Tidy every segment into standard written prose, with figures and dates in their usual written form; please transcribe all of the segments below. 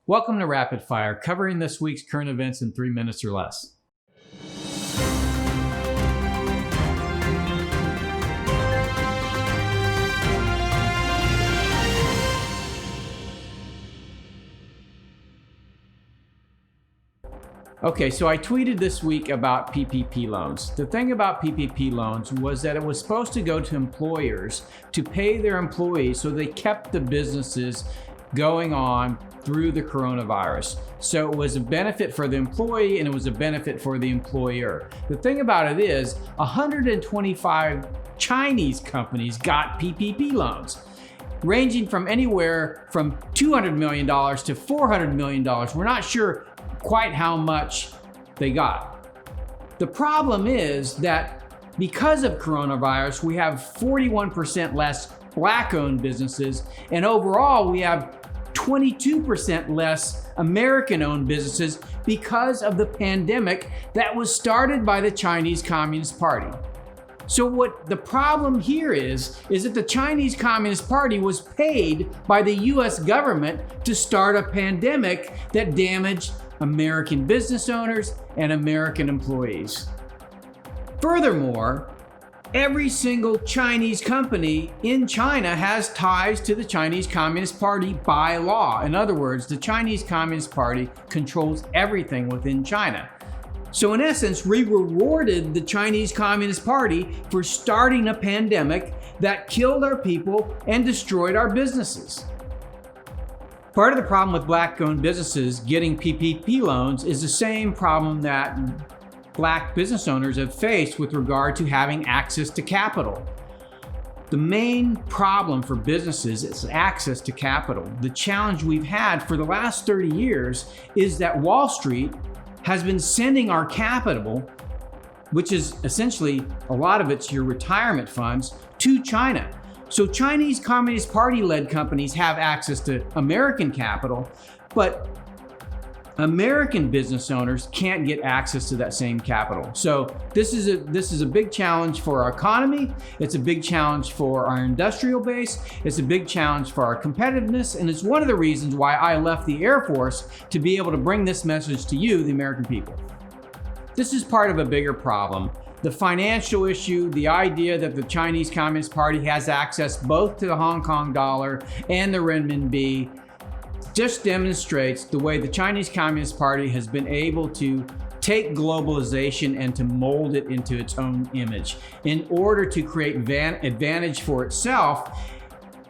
Welcome to Rapid Fire, covering this week's current events in 3 minutes or less. Okay, so I tweeted this week about PPP loans. The thing about PPP loans was that it was supposed to go to employers to pay their employees so they kept the businesses going on through the coronavirus. So it was a benefit for the employee and it was a benefit for the employer. The thing about it is 125 Chinese companies got PPP loans, ranging from anywhere from $200 million to $400 million. We're not sure quite how much they got. The problem is that because of coronavirus, we have 41% less Black-owned businesses, and overall we have 22% less American-owned businesses because of the pandemic that was started by the Chinese Communist Party. So what the problem here is that the Chinese Communist Party was paid by the US government to start a pandemic that damaged American business owners and American employees. Furthermore, every single Chinese company in China has ties to the Chinese Communist Party by law. In other words, the Chinese Communist Party controls everything within China. So in essence, we rewarded the Chinese Communist Party for starting a pandemic that killed our people and destroyed our businesses. Part of the problem with Black-owned businesses getting PPP loans is the same problem that Black business owners have faced with regard to having access to capital. The main problem for businesses is access to capital. The challenge we've had for the last 30 years is that Wall Street has been sending our capital, which is essentially a lot of it's your retirement funds, to China. So Chinese Communist Party-led companies have access to American capital, but American business owners can't get access to that same capital. So this is a big challenge for our economy. It's a big challenge for our industrial base. It's a big challenge for our competitiveness. And it's one of the reasons why I left the Air Force to be able to bring this message to you, the American people. This is part of a bigger problem. The financial issue, the idea that the Chinese Communist Party has access both to the Hong Kong dollar and the renminbi, just demonstrates the way the Chinese Communist Party has been able to take globalization and to mold it into its own image in order to create advantage for itself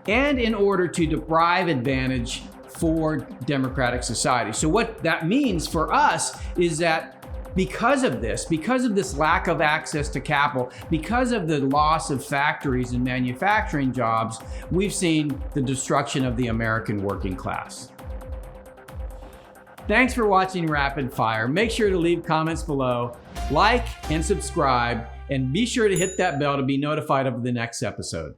and in order to derive advantage for democratic society. So what that means for us is that because of this lack of access to capital, because of the loss of factories and manufacturing jobs, we've seen the destruction of the American working class. Thanks for watching Rapid Fire. Make sure to leave comments below, like and subscribe, and be sure to hit that bell to be notified of the next episode.